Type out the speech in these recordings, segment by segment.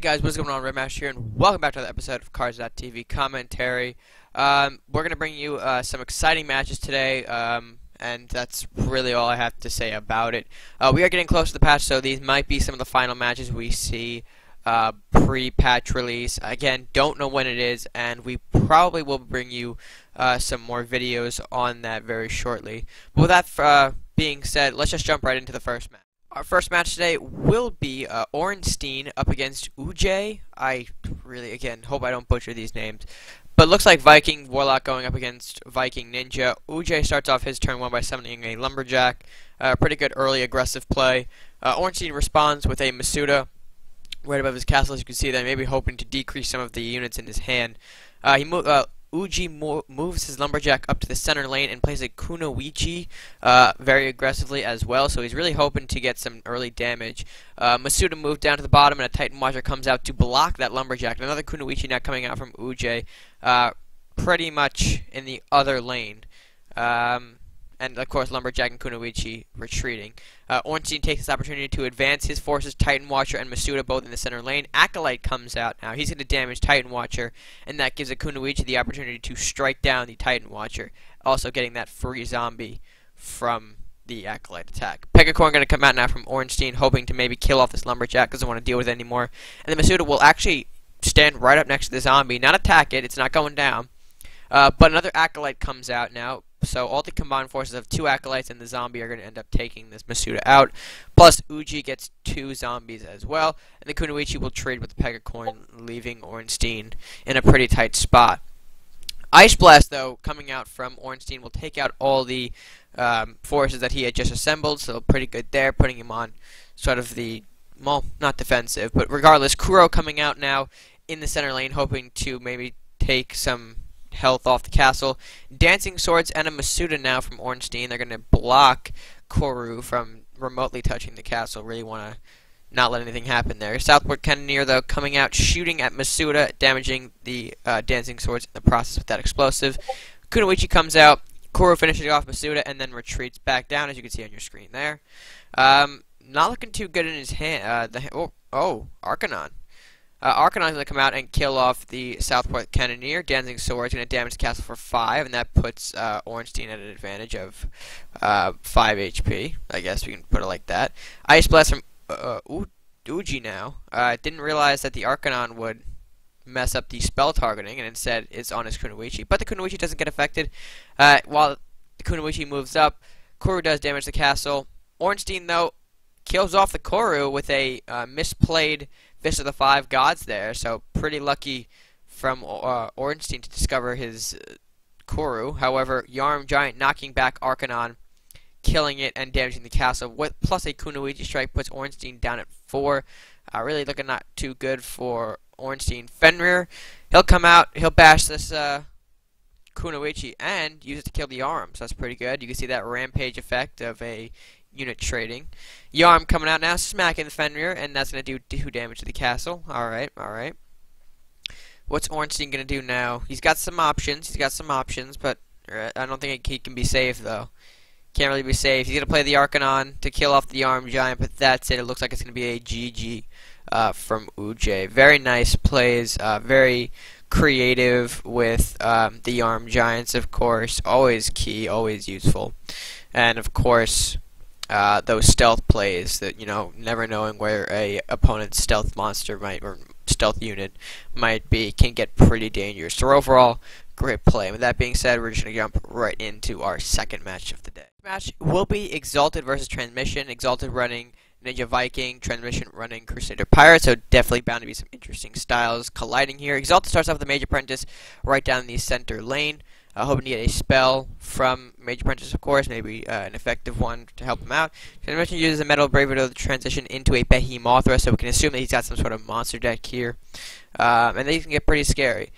guys, what's going on? RedMaster here, and welcome back to another episode of Cars.tv commentary. We're going to bring you some exciting matches today, and that's really all I have to say about it. We are getting close to the patch, so these might be some of the final matches we see pre-patch release. Again, don't know when it is, and we probably will bring you some more videos on that very shortly. But with that being said, let's just jump right into the first match. Our first match today will be Ornstein up against oooje. I really, again, hope I don't butcher these names. But it looks like Viking Warlock going up against Viking Ninja. oooje starts off his turn 1 by summoning a Lumberjack. Pretty good early aggressive play. Ornstein responds with a Masuda right above his castle, as you can see there, maybe hoping to decrease some of the units in his hand. oooje moves his Lumberjack up to the center lane and plays a Kunoichi very aggressively as well, so he's really hoping to get some early damage. Masuda moved down to the bottom, and a Titan Watcher comes out to block that Lumberjack. Another Kunoichi now coming out from oooje, pretty much in the other lane. And of course Lumberjack and Kunoichi retreating. Ornstein takes this opportunity to advance his forces, Titan Watcher and Masuda both in the center lane. Acolyte comes out now. He's going to damage Titan Watcher, and that gives a Kunoichi the opportunity to strike down the Titan Watcher, also getting that free zombie from the Acolyte attack. Pegacorn going to come out now from Ornstein, hoping to maybe kill off this Lumberjack, doesn't want to deal with it anymore. And the Masuda will actually stand right up next to the zombie, not attack it, it's not going down. But another Acolyte comes out now. So all the combined forces of 2 Acolytes and the zombie are going to end up taking this Masuda out. Plus, oooje gets 2 zombies as well. And the Kunoichi will trade with the Pegacorn, leaving Ornstein in a pretty tight spot. Ice Blast, though, coming out from Ornstein, will take out all the forces that he had just assembled. So pretty good there, putting him on sort of the, well, not defensive. But regardless, Kuro coming out now in the center lane, hoping to maybe take some health off the castle. Dancing Swords and a Masuda now from Ornstein. They're going to block Kuro from remotely touching the castle. Really want to not let anything happen there. Southport Cannoneer, though, coming out, shooting at Masuda, damaging the Dancing Swords in the process with that explosive. Kunoichi comes out. Kuro finishes off Masuda and then retreats back down, as you can see on your screen there. Not looking too good in his hand. Arcanon. Arcanon's going to come out and kill off the Southport Cannoneer. Dancing Sword's going to damage the castle for 5, and that puts Ornstein at an advantage of 5 HP. I guess we can put it like that. Ice Blast from oooje now. Didn't realize that the Arcanon would mess up the spell targeting, and instead it's on his Kunoichi. But the Kunoichi doesn't get affected. While the Kunoichi moves up, Kuro does damage the castle. Ornstein, though, kills off the Kuro with a misplayed Fist of the 5 Gods there, so pretty lucky from Ornstein to discover his Kuro. However, Yarm Giant knocking back Arcanon, killing it and damaging the castle, plus a Kunoichi strike puts Ornstein down at 4. Really looking not too good for Ornstein. Fenrir, he'll come out, he'll bash this Kunoichi and use it to kill the Yarm, so that's pretty good. You can see that rampage effect of a unit trading. Yarm coming out now, smacking the Fenrir, and that's going to do 2 damage to the castle. Alright, alright. What's Ornstein going to do now? He's got some options, but I don't think he can be saved, though. Can't really be saved. He's going to play the Arcanon to kill off the Yarm Giant, but that's it. It looks like it's going to be a GG from oooje. Very nice plays, very creative with the Yarm Giants, of course. Always key, always useful. And, of course, those stealth plays that, you know, never knowing where a opponent's stealth monster might, or stealth unit might be, can get pretty dangerous. So overall, great play. With that being said, we're just going to jump right into our second match of the day. Match will be Exalted versus Transmission. Exalted running Ninja Viking, Transmission running Crusader Pirate, so definitely bound to be some interesting styles colliding here. Exalted starts off with the Mage Apprentice right down the center lane. Hoping to get a spell from Mage Apprentice, of course, maybe an effective one to help him out. Transmission uses a Metal Bravado to transition into a Behemothra, so we can assume that he's got some sort of monster deck here. And these can get pretty scary.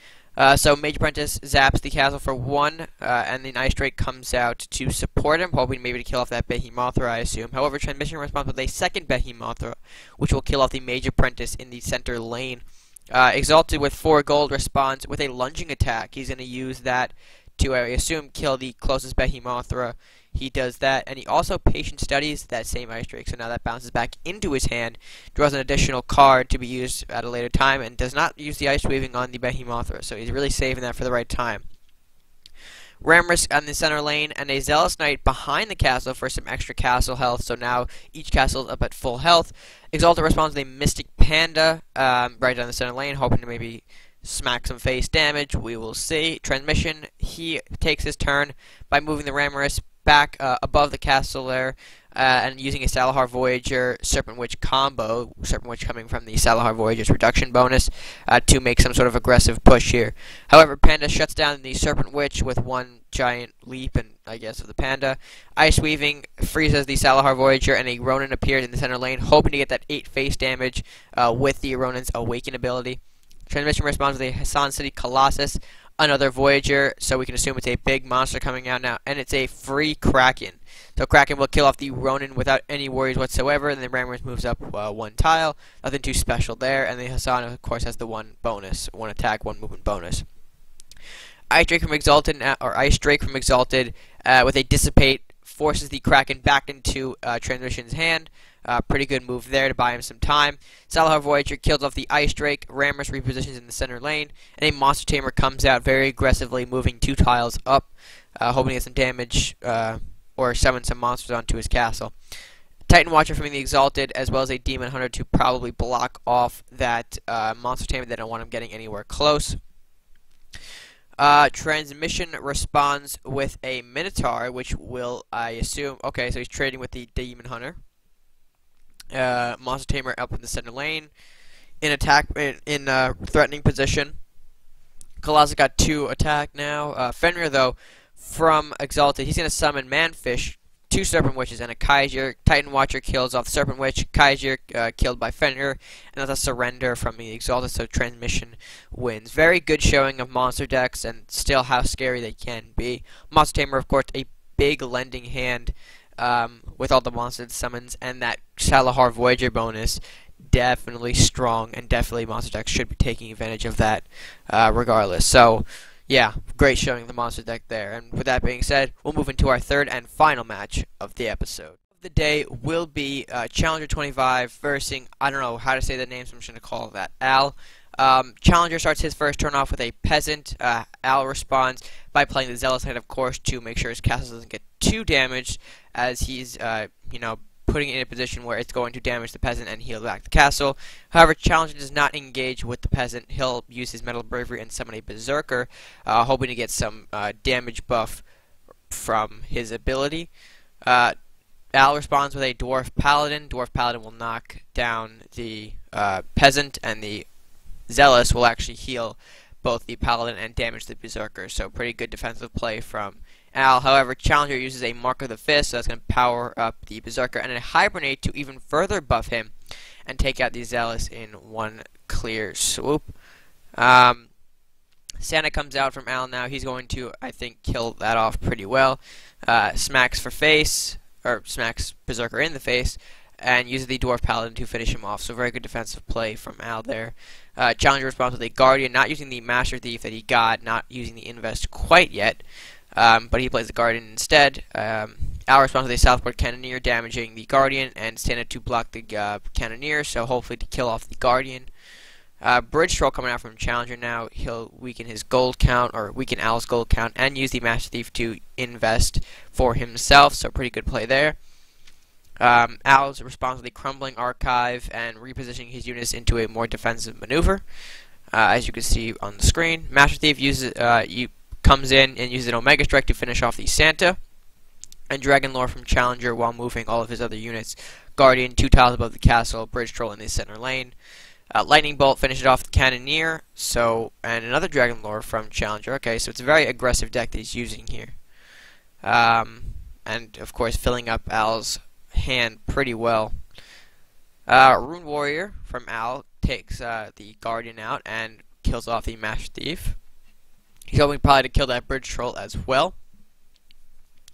So Mage Apprentice zaps the castle for 1, and the Ice Drake comes out to support him, hoping maybe to kill off that Behemothra, I assume. However, Transmission responds with a second Behemothra, which will kill off the Mage Apprentice in the center lane. Exalted with 4 gold responds with a lunging attack. He's going to use that to, I assume, kill the closest Behemothra. He does that, and he also patient studies that same Ice Drake, so now that bounces back into his hand, draws an additional card to be used at a later time, and does not use the Ice Weaving on the Behemothra, so he's really saving that for the right time. Ramrisk on the center lane, and a Zealous Knight behind the castle for some extra castle health, so now each castle is up at full health. Exalted responds with a Mystic Panda right down the center lane, hoping to maybe smack some face damage. We will see. Transmission, he takes his turn by moving the Ramrisk back above the castle there, and using a Salahar Voyager Serpent Witch combo, Serpent Witch coming from the Salahar Voyager's reduction bonus, to make some sort of aggressive push here. However, Panda shuts down the Serpent Witch with one giant leap, and I guess of the Panda. Ice Weaving freezes the Salahar Voyager, and a Ronin appears in the center lane, hoping to get that 8 face damage with the Ronin's Awaken ability. Transmission responds with a Hassan City Colossus, another Voyager, so we can assume it's a big monster coming out now, and it's a free Kraken. So Kraken will kill off the Ronin without any worries whatsoever, and then Ramrisk moves up 1 tile. Nothing too special there, and the Hassan, of course, has the 1 bonus, 1 attack, 1 movement bonus. Ice Drake from Exalted, with a Dissipate, forces the Kraken back into Transmission's hand. Pretty good move there to buy him some time. Salahar Voyager kills off the Ice Drake. Ramrisk repositions in the center lane. And a Monster Tamer comes out very aggressively, moving 2 tiles up, hoping to get some damage or summon some monsters onto his castle. Titan Watcher from the Exalted, as well as a Demon Hunter to probably block off that Monster Tamer. They don't want him getting anywhere close. Transmission responds with a Minotaur, which will, I assume... Okay, so he's trading with the Demon Hunter. Monster Tamer up in the center lane, in threatening position. Colossus got 2 attack now. Fenrir, though, from Exalted, he's going to summon Manfish, 2 Serpent Witches, and a Kaiser. Titan Watcher kills off the Serpent Witch. Kaiser killed by Fenrir, and that's a surrender from the Exalted, so Transmission wins. Very good showing of monster decks, and still how scary they can be. Monster Tamer, of course, a big lending hand with all the monster summons, and that Salahar Voyager bonus, definitely strong, and definitely monster decks should be taking advantage of that regardless. So, yeah, great showing the monster deck there. And with that being said, we'll move into our third and final match of the episode. The day will be Challenger 25 versus, I don't know how to say the name, so I'm just going to call that Al. Challenger starts his first turn off with a Peasant. Al responds by playing the Zealous Knight, of course, to make sure his castle doesn't get too damaged, as he's, putting it in a position where it's going to damage the Peasant and heal back the castle. However, Challenger does not engage with the Peasant. He'll use his Metal Bravery and summon a Berserker, hoping to get some damage buff from his ability. Al responds with a Dwarf Paladin. Dwarf Paladin will knock down the Peasant, and the Zealous will actually heal both the Paladin and damage the Berserker. So pretty good defensive play from Al. However, Challenger uses a Mark of the Fist, so that's going to power up the Berserker, and a Hibernate to even further buff him and take out the Zealous in 1 clear swoop. Santa comes out from Al now. He's going to, I think, kill that off pretty well. Smacks for face, or smacks Berserker in the face, and uses the Dwarf Paladin to finish him off. So very good defensive play from Al there. Challenger responds with a Guardian, not using the Master Thief that he got, not using the Invest quite yet, but he plays the Guardian instead. Al responds with a Southport Cannoneer, damaging the Guardian, and Santa to block the Cannoneer, so hopefully to kill off the Guardian. Bridge Troll coming out from Challenger now. He'll weaken his gold count, or weaken Al's gold count, and use the Master Thief to invest for himself, so pretty good play there. Al's responds with a Crumbling Archive and repositioning his units into a more defensive maneuver, as you can see on the screen. Master Thief comes in and uses an Omega Strike to finish off the Santa, and Dragon Lore from Challenger while moving all of his other units. Guardian 2 tiles above the castle, Bridge Troll in the center lane. Lightning Bolt finishes off the Cannoneer, and another Dragon Lore from Challenger. Okay, so it's a very aggressive deck that he's using here. And, of course, filling up Al's hand pretty well. Rune Warrior from Al takes the Guardian out and kills off the Master Thief. He's hoping probably to kill that Bridge Troll as well.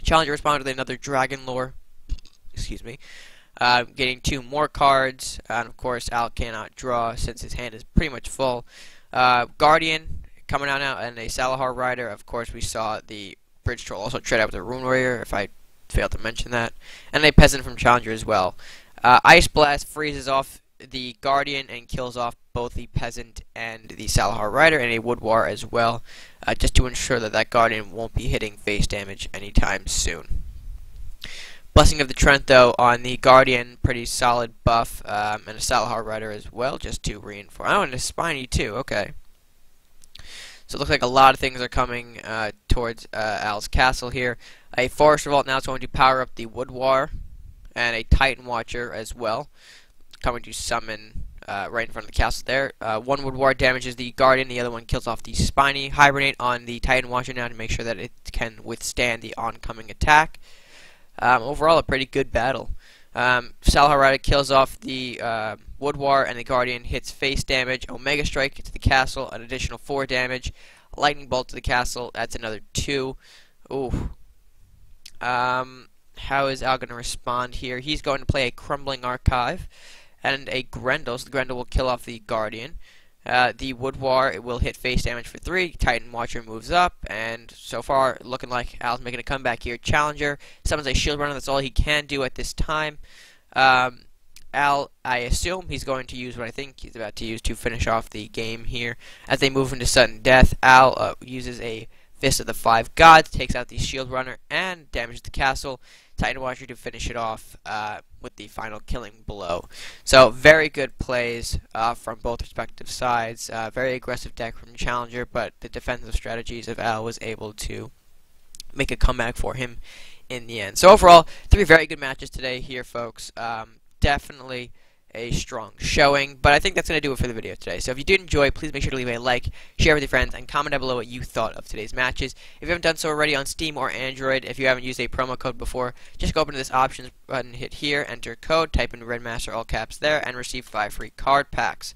Challenger responded with another Dragon Lore. Excuse me. Getting 2 more cards, and of course Al cannot draw since his hand is pretty much full. Guardian coming out now, and a Salahar Rider. Of course, we saw the Bridge Troll also trade out with a Rune Warrior, if I failed to mention that, and a Peasant from Challenger as well. Ice Blast freezes off the Guardian and kills off both the Peasant and the Salahar Rider, and a Wood War as well, just to ensure that that Guardian won't be hitting face damage anytime soon. Blessing of the Trent, though, on the Guardian, pretty solid buff, and a Salahar Rider as well, just to reinforce. Oh, and a Spiny, too, okay. So it looks like a lot of things are coming towards Al's castle here. A Forest Revolt now is going to power up the Wood War, and a Titan Watcher as well, coming to summon right in front of the castle there. One Wood War damages the Guardian, the other one kills off the Spiny. Hibernate on the Titan Watcher now to make sure that it can withstand the oncoming attack. Overall, a pretty good battle. Salahar Rider kills off the Wood War, and the Guardian hits face damage. Omega Strike to the castle, an additional 4 damage. Lightning Bolt to the castle, that's another 2. Ooh. How is Al going to respond here? He's going to play a Crumbling Archive and a Grendel, so the Grendel will kill off the Guardian. The Wood War, it will hit face damage for 3. Titan Watcher moves up, and so far, looking like Al's making a comeback here. Challenger summons a Shield Runner. That's all he can do at this time. Al, I assume he's going to use what I think he's about to use to finish off the game here. As they move into sudden death, Al uses a Fist of the Five Gods, takes out the Shield Runner, and damages the castle. Titan Watcher to finish it off with the final killing blow. So very good plays from both respective sides. Very aggressive deck from Challenger, but the defensive strategies of Al was able to make a comeback for him in the end. So overall, 3 very good matches today here, folks. Definitely a strong showing, but I think that's going to do it for the video today. So if you did enjoy, please make sure to leave a like, share with your friends, and comment down below what you thought of today's matches. If you haven't done so already on Steam or Android, if you haven't used a promo code before, just go over to this options button, hit here, enter code, type in RedMaster all caps there, and receive 5 free card packs.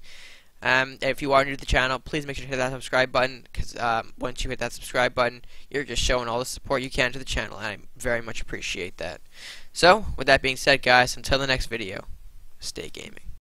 If you are new to the channel, please make sure to hit that subscribe button, because once you hit that subscribe button, you're just showing all the support you can to the channel, and I very much appreciate that. So, with that being said, guys, until the next video, stay gaming.